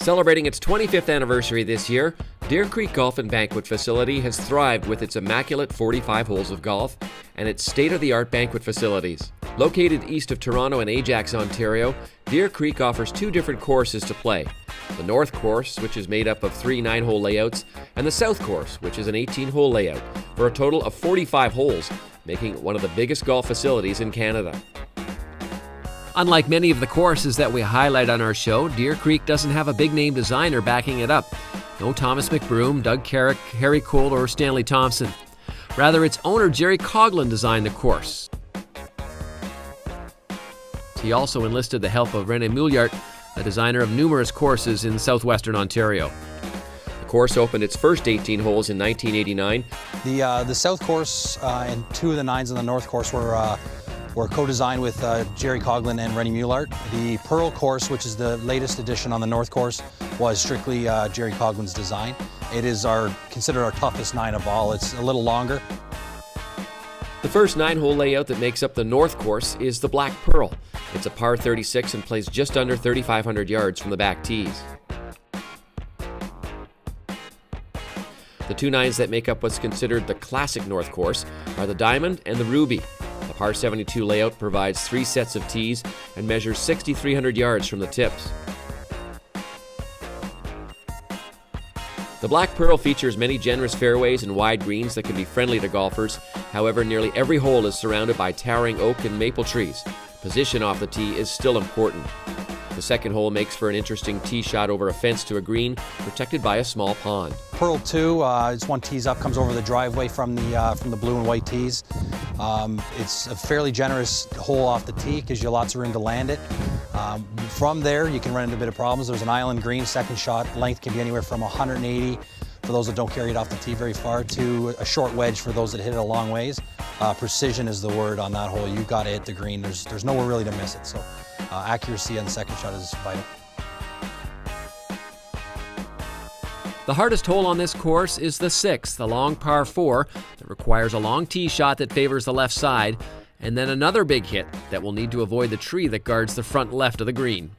Celebrating its 25th anniversary this year, Deer Creek Golf and Banquet Facility has thrived with its immaculate 45 holes of golf and its state-of-the-art banquet facilities. Located east of Toronto and Ajax, Ontario, Deer Creek offers two different courses to play. The North Course, which is made up of 3 9-hole layouts, and the South Course, which is an 18-hole layout, for a total of 45 holes, making it one of the biggest golf facilities in Canada. Unlike many of the courses that we highlight on our show, Deer Creek doesn't have a big-name designer backing it up. No Thomas McBroom, Doug Carrick, Harry Cole, or Stanley Thompson. Rather, its owner Jerry Coughlin designed the course. He also enlisted the help of René Mouillard, a designer of numerous courses in southwestern Ontario. The course opened its first 18 holes in 1989. The South Course and 2 of the 9s on the North Course were co-designed with Jerry Coughlin and René Mouillard. The Pearl Course, which is the latest addition on the North Course, was strictly Jerry Coughlin's design. It is considered our toughest 9 of all. It's a little longer. The first 9-hole layout that makes up the North Course is the Black Pearl. It's a par 36 and plays just under 3,500 yards from the back tees. The 2 9s that make up what's considered the classic North Course are the Diamond and the Ruby. The par 72 layout provides 3 sets of tees and measures 6,300 yards from the tips. The Black Pearl features many generous fairways and wide greens that can be friendly to golfers. However, nearly every hole is surrounded by towering oak and maple trees. Position off the tee is still important. The second hole makes for an interesting tee shot over a fence to a green, protected by a small pond. Pearl 2, it's 1 tees up, comes over the driveway from the blue and white tees. It's a fairly generous hole off the tee because you have lots of room to land it. From there, you can run into a bit of problems. There's an island green. Second shot length can be anywhere from 180 for those that don't carry it off the tee very far to a short wedge for those that hit it a long ways. Precision is the word on that hole. You've got to hit the green. There's nowhere really to miss it. So accuracy on the second shot is vital. The hardest hole on this course is the 6th, a long par 4 that requires a long tee shot that favors the left side, and then another big hit that will need to avoid the tree that guards the front left of the green.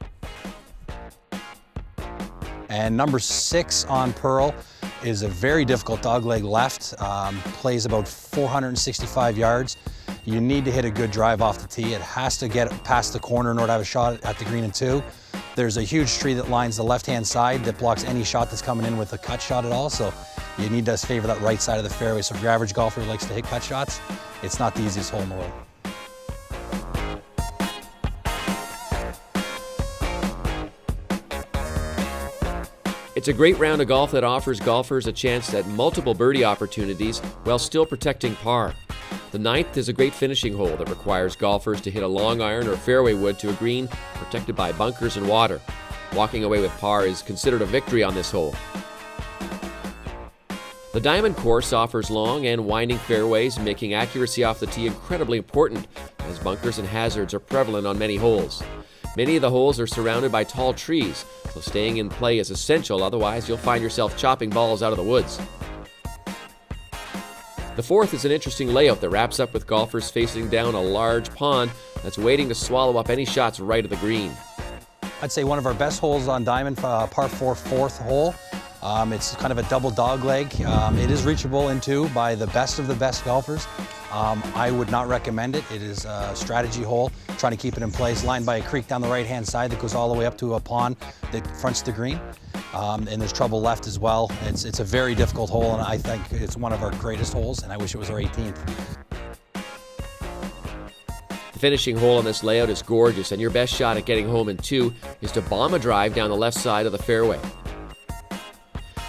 And number 6 on Pearl is a very difficult dogleg left, plays about 465 yards. You need to hit a good drive off the tee. It has to get past the corner in order to have a shot at the green in 2. There's a huge tree that lines the left-hand side that blocks any shot that's coming in with a cut shot at all, so you need to favor that right side of the fairway. So if your average golfer likes to hit cut shots, it's not the easiest hole in the world. It's a great round of golf that offers golfers a chance at multiple birdie opportunities while still protecting par. The 9th is a great finishing hole that requires golfers to hit a long iron or fairway wood to a green protected by bunkers and water. Walking away with par is considered a victory on this hole. The Diamond Course offers long and winding fairways, making accuracy off the tee incredibly important, as bunkers and hazards are prevalent on many holes. Many of the holes are surrounded by tall trees, so staying in play is essential, otherwise you'll find yourself chopping balls out of the woods. The 4th is an interesting layout that wraps up with golfers facing down a large pond that's waiting to swallow up any shots right of the green. I'd say one of our best holes on Diamond, par 4, 4th hole. It's kind of a double dog leg. It is reachable in 2 by the best of the best golfers. I would not recommend it. It is a strategy hole, trying to keep it in place, lined by a creek down the right-hand side that goes all the way up to a pond that fronts the green. And there's trouble left as well. It's a very difficult hole, and I think it's one of our greatest holes, and I wish it was our 18th. The finishing hole on this layout is gorgeous, and your best shot at getting home in 2 is to bomb a drive down the left side of the fairway.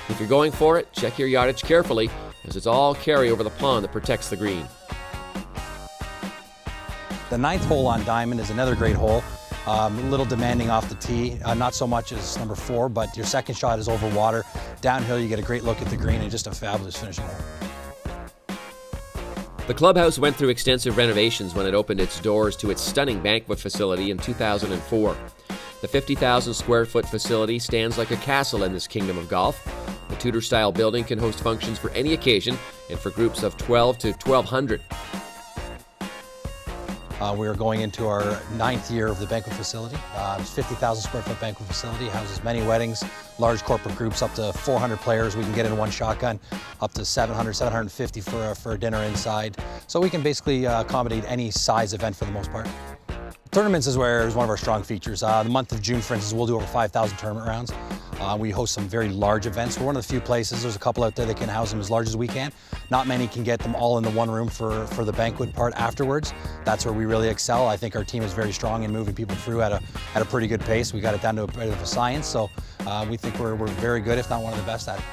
If you're going for it, check your yardage carefully, as it's all carry over the pond that protects the green. The 9th hole on Diamond is another great hole. A little demanding off the tee, not so much as number 4, but your second shot is over water. Downhill, you get a great look at the green and just a fabulous finishing hole. The clubhouse went through extensive renovations when it opened its doors to its stunning banquet facility in 2004. The 50,000 square foot facility stands like a castle in this kingdom of golf. The Tudor-style building can host functions for any occasion and for groups of 12 to 1,200. We are going into our 9th year of the banquet facility. It's a 50,000 square foot banquet facility, houses many weddings, large corporate groups, up to 400 players we can get in one shotgun, up to 700, 750 for a dinner inside. So we can basically accommodate any size event for the most part. Tournaments is one of our strong features. The month of June, for instance, we'll do over 5,000 tournament rounds. We host some very large events. We're one of the few places, there's a couple out there that can house them as large as we can. Not many can get them all in the one room for the banquet part afterwards. That's where we really excel. I think our team is very strong in moving people through at a pretty good pace. We got it down to a bit of a science, so we think we're very good, if not one of the best at it.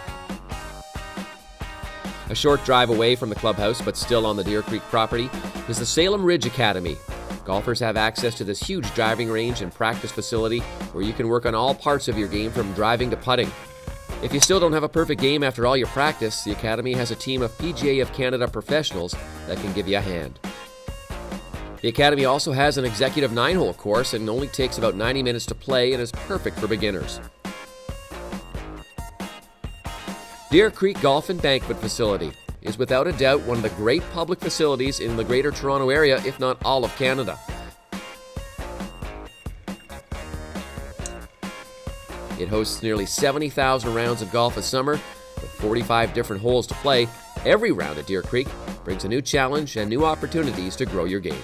A short drive away from the clubhouse, but still on the Deer Creek property, is the Salem Ridge Academy. Golfers have access to this huge driving range and practice facility where you can work on all parts of your game from driving to putting. If you still don't have a perfect game after all your practice, the Academy has a team of PGA of Canada professionals that can give you a hand. The Academy also has an executive 9-hole course and only takes about 90 minutes to play and is perfect for beginners. Deer Creek Golf and Banquet Facility is without a doubt one of the great public facilities in the Greater Toronto Area, if not all of Canada. It hosts nearly 70,000 rounds of golf a summer, with 45 different holes to play. Every round at Deer Creek brings a new challenge and new opportunities to grow your game.